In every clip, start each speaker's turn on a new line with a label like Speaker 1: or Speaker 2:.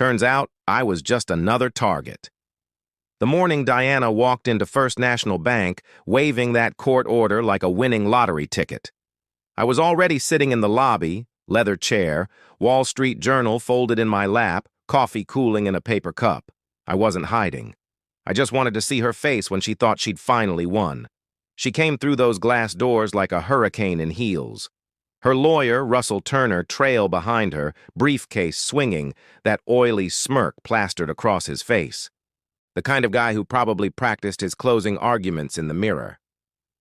Speaker 1: Turns out I was just another target. The morning Diana walked into First National Bank, waving that court order like a winning lottery ticket. I was already sitting in the lobby, leather chair, Wall Street Journal folded in my lap, coffee cooling in a paper cup. I wasn't hiding. I just wanted to see her face when she thought she'd finally won. She came through those glass doors like a hurricane in heels. Her lawyer, Russell Turner, trailed behind her, briefcase swinging, that oily smirk plastered across his face. The kind of guy who probably practiced his closing arguments in the mirror.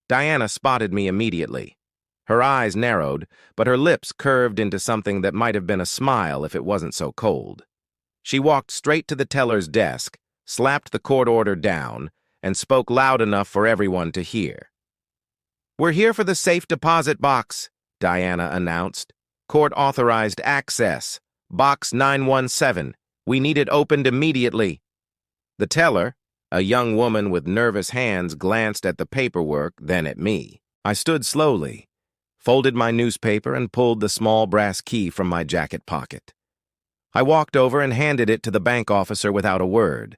Speaker 1: Diana spotted me immediately. Her eyes narrowed, but her lips curved into something that might have been a smile if it wasn't so cold. She walked straight to the teller's desk, slapped the court order down, and spoke loud enough for everyone to hear. "We're here for the safe deposit box," Diana announced. "Court-authorized access. Box 917. We need it opened immediately." The teller, a young woman with nervous hands, glanced at the paperwork, then at me. I stood slowly, folded my newspaper, and pulled the small brass key from my jacket pocket. I walked over and handed it to the bank officer without a word.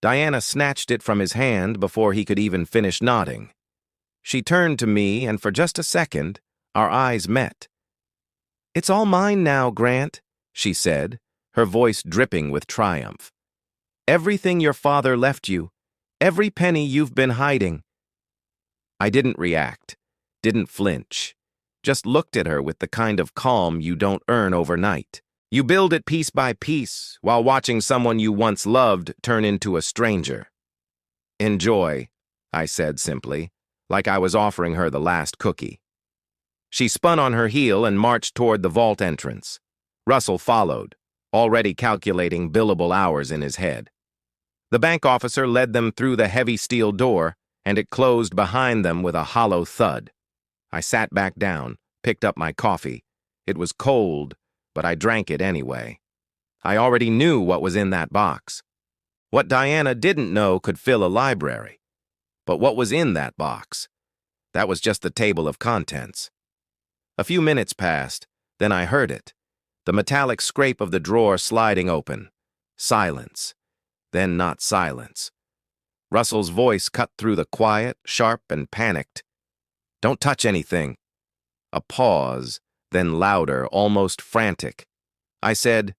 Speaker 1: Diana snatched it from his hand before he could even finish nodding. She turned to me, and for just a second, our eyes met. "It's all mine now, Grant," she said, her voice dripping with triumph. "Everything your father left you, every penny you've been hiding." I didn't react, didn't flinch, just looked at her with the kind of calm you don't earn overnight. You build it piece by piece while watching someone you once loved turn into a stranger. "Enjoy," I said simply, like I was offering her the last cookie. She spun on her heel and marched toward the vault entrance. Russell followed, already calculating billable hours in his head. The bank officer led them through the heavy steel door, and it closed behind them with a hollow thud. I sat back down, picked up my coffee. It was cold, but I drank it anyway. I already knew what was in that box. What Diana didn't know could fill a library. But what was in that box? That was just the table of contents. A few minutes passed, then I heard it. The metallic scrape of the drawer sliding open. Silence. Then not silence. Russell's voice cut through the quiet, sharp and panicked. "Don't touch anything." A pause, then louder, almost frantic. I said,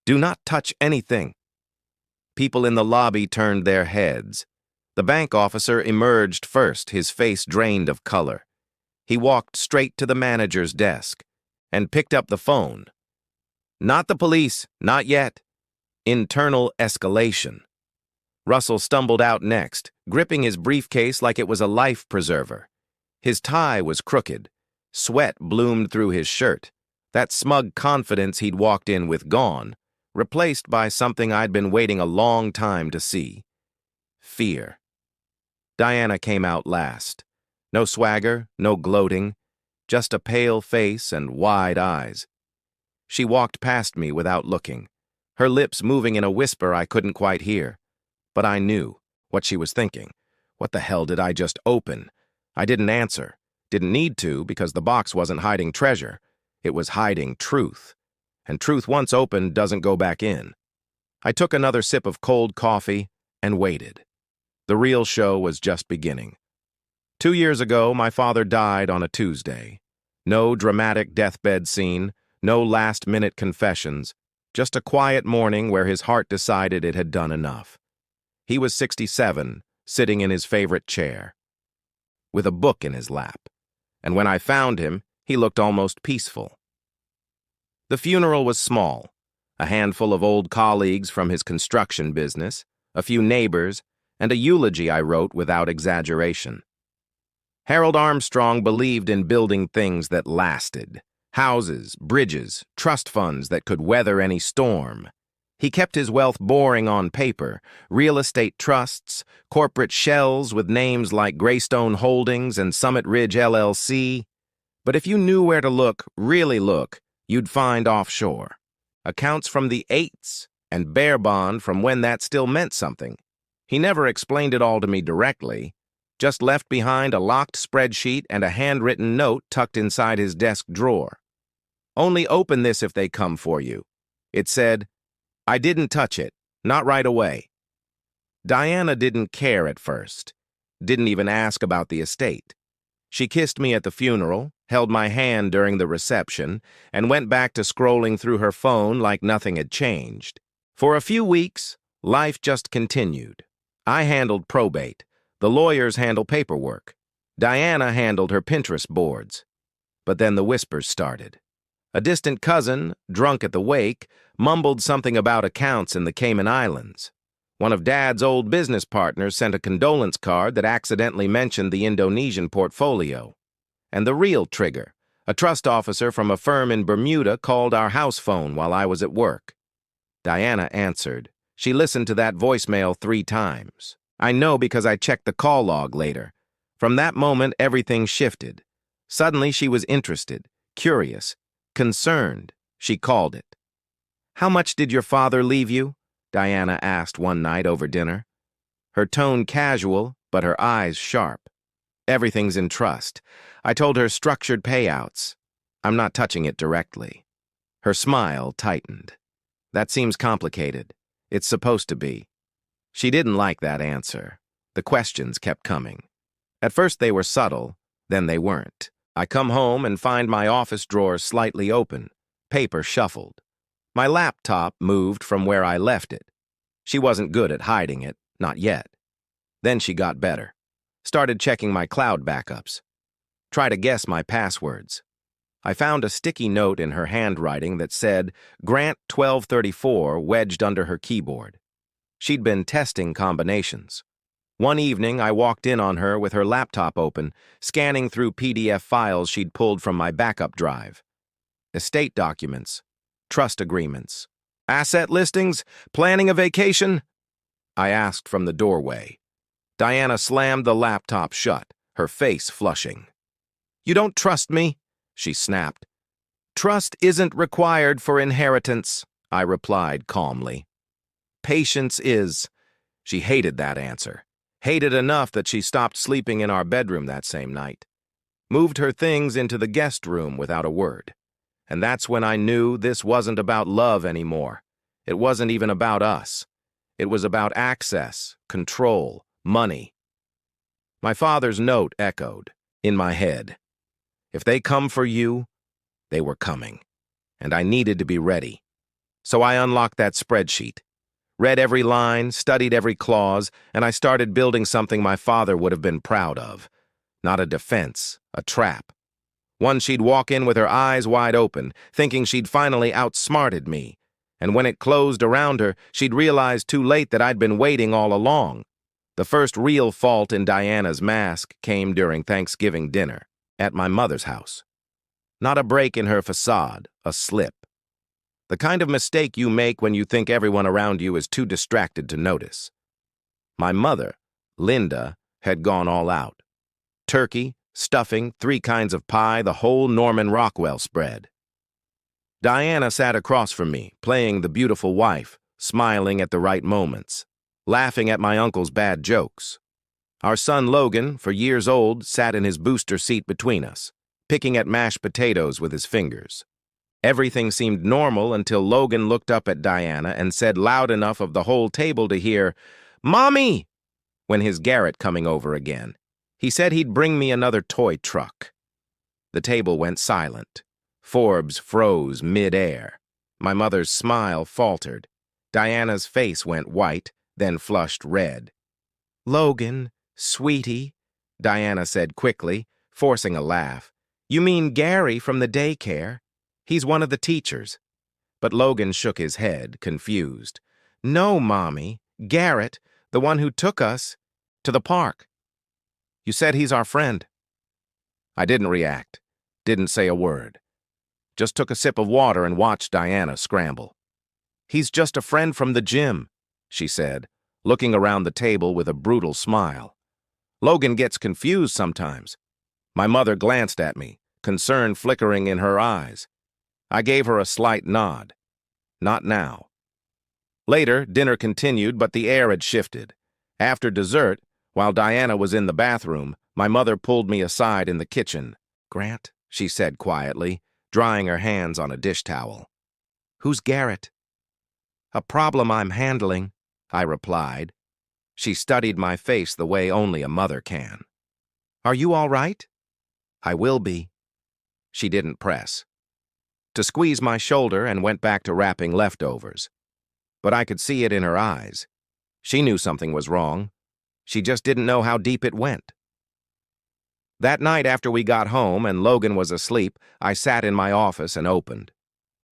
Speaker 1: "Do not touch anything." People in the lobby turned their heads. The bank officer emerged first, his face drained of color. He walked straight to the manager's desk and picked up the phone. "Not the police, not yet. Internal escalation." Russell stumbled out next, gripping his briefcase like it was a life preserver. His tie was crooked. Sweat bloomed through his shirt. That smug confidence he'd walked in with gone, replaced by something I'd been waiting a long time to see. Fear. Diana came out last. No swagger, no gloating, just a pale face and wide eyes. She walked past me without looking, her lips moving in a whisper I couldn't quite hear. But I knew what she was thinking. What the hell did I just open? I didn't answer. Didn't need to, because the box wasn't hiding treasure. It was hiding truth. And truth once opened doesn't go back in. I took another sip of cold coffee and waited. The real show was just beginning. 2 years ago, my father died on a Tuesday. No dramatic deathbed scene, no last-minute confessions, just a quiet morning where his heart decided it had done enough. He was 67, sitting in his favorite chair, with a book in his lap. And when I found him, he looked almost peaceful. The funeral was small. A handful of old colleagues from his construction business, a few neighbors, and a eulogy I wrote without exaggeration. Harold Armstrong believed in building things that lasted. Houses, bridges, trust funds that could weather any storm. He kept his wealth boring on paper, real estate trusts, corporate shells with names like Greystone Holdings and Summit Ridge LLC. But if you knew where to look, really look, you'd find offshore. Accounts from the 8s and bear bond from when that still meant something. He never explained it all to me directly, just left behind a locked spreadsheet and a handwritten note tucked inside his desk drawer. "Only open this if they come for you." It said, I didn't touch it, not right away. Diana didn't care at first, didn't even ask about the estate. She kissed me at the funeral, held my hand during the reception, and went back to scrolling through her phone like nothing had changed. For a few weeks, life just continued. I handled probate. The lawyers handled paperwork. Diana handled her Pinterest boards. But then the whispers started. A distant cousin, drunk at the wake, mumbled something about accounts in the Cayman Islands. One of Dad's old business partners sent a condolence card that accidentally mentioned the Indonesian portfolio. And the real trigger, a trust officer from a firm in Bermuda, called our house phone while I was at work. Diana answered. She listened to that voicemail 3 times. I know because I checked the call log later. From that moment, everything shifted. Suddenly, she was interested, curious, concerned, she called it. "How much did your father leave you?" Diana asked one night over dinner. Her tone casual, but her eyes sharp. "Everything's in trust." I told her structured payouts. "I'm not touching it directly." Her smile tightened. "That seems complicated. It's supposed to be." She didn't like that answer. The questions kept coming. At first they were subtle, then they weren't. I come home and find my office drawers slightly open, paper shuffled. My laptop moved from where I left it. She wasn't good at hiding it, not yet. Then she got better. Started checking my cloud backups. Try to guess my passwords. I found a sticky note in her handwriting that said Grant 1234 wedged under her keyboard. She'd been testing combinations. One evening, I walked in on her with her laptop open, scanning through PDF files she'd pulled from my backup drive. Estate documents, trust agreements, asset listings, planning a vacation? I asked from the doorway. Diana slammed the laptop shut, her face flushing. "You don't trust me?" she snapped. "Trust isn't required for inheritance," I replied calmly. "Patience is." She hated that answer. Hated enough that she stopped sleeping in our bedroom that same night. Moved her things into the guest room without a word. And that's when I knew this wasn't about love anymore. It wasn't even about us. It was about access, control, money. My father's note echoed in my head. If they come for you, they were coming. And I needed to be ready. So I unlocked that spreadsheet. Read every line, studied every clause, and I started building something my father would have been proud of. Not a defense, a trap. One she'd walk in with her eyes wide open, thinking she'd finally outsmarted me. And when it closed around her, she'd realize too late that I'd been waiting all along. The first real fault in Diana's mask came during Thanksgiving dinner, at my mother's house. Not a break in her facade, a slip. The kind of mistake you make when you think everyone around you is too distracted to notice. My mother, Linda, had gone all out. Turkey, stuffing, 3 kinds of pie, the whole Norman Rockwell spread. Diana sat across from me, playing the beautiful wife, smiling at the right moments, laughing at my uncle's bad jokes. Our son Logan, for years old, sat in his booster seat between us, picking at mashed potatoes with his fingers. Everything seemed normal until Logan looked up at Diana and said loud enough of the whole table to hear, "Mommy!" when his Garrett coming over again. He said he'd bring me another toy truck. The table went silent. Forbes froze mid-air. My mother's smile faltered. Diana's face went white, then flushed red. "Logan, sweetie," Diana said quickly, forcing a laugh. "You mean Gary from the daycare? He's one of the teachers." But Logan shook his head, confused. "No, Mommy. Garrett, the one who took us to the park. You said he's our friend." I didn't react, didn't say a word. Just took a sip of water and watched Diana scramble. "He's just a friend from the gym," she said, looking around the table with a brutal smile. "Logan gets confused sometimes." My mother glanced at me, concern flickering in her eyes. I gave her a slight nod. Not now. Later, dinner continued, but the air had shifted. After dessert, while Diana was in the bathroom, my mother pulled me aside in the kitchen. "Grant," she said quietly, drying her hands on a dish towel. "Who's Garrett?" "A problem I'm handling," I replied. She studied my face the way only a mother can. "Are you all right?" "I will be." She didn't press. To squeeze my shoulder and went back to wrapping leftovers. But I could see it in her eyes. She knew something was wrong. She just didn't know how deep it went. That night after we got home and Logan was asleep, I sat in my office and opened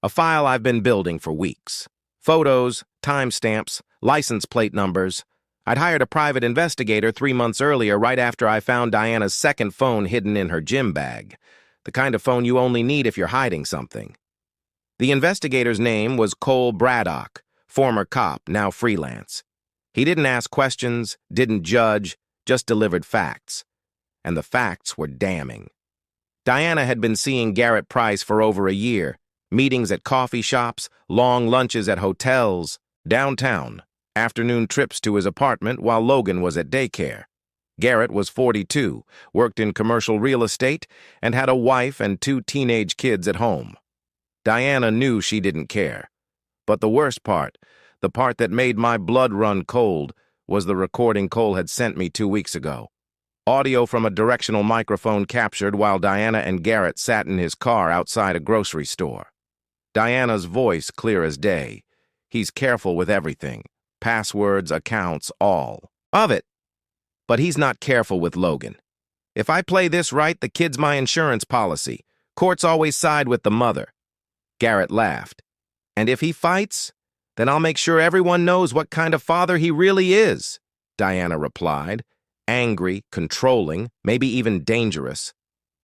Speaker 1: a file I've been building for weeks. Photos, timestamps, license plate numbers. I'd hired a private investigator 3 months earlier right after I found Diana's second phone hidden in her gym bag. The kind of phone you only need if you're hiding something. The investigator's name was Cole Braddock, former cop, now freelance. He didn't ask questions, didn't judge, just delivered facts. And the facts were damning. Diana had been seeing Garrett Price for over a year. Meetings at coffee shops, long lunches at hotels, downtown, afternoon trips to his apartment while Logan was at daycare. Garrett was 42, worked in commercial real estate, and had a wife and 2 teenage kids at home. Diana knew she didn't care. But the worst part, the part that made my blood run cold, was the recording Cole had sent me 2 weeks ago. Audio from a directional microphone captured while Diana and Garrett sat in his car outside a grocery store. Diana's voice clear as day. He's careful with everything. Passwords, accounts, all of it. But he's not careful with Logan. "If I play this right, the kid's my insurance policy. Courts always side with the mother." Garrett laughed. "And if he fights, then I'll make sure everyone knows what kind of father he really is," Diana replied. Angry, controlling, maybe even dangerous.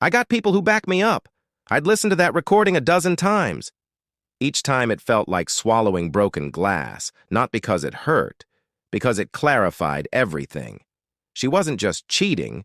Speaker 1: "I got people who back me up. I'd listened to that recording a dozen times." Each time it felt like swallowing broken glass, not because it hurt, because it clarified everything. She wasn't just cheating,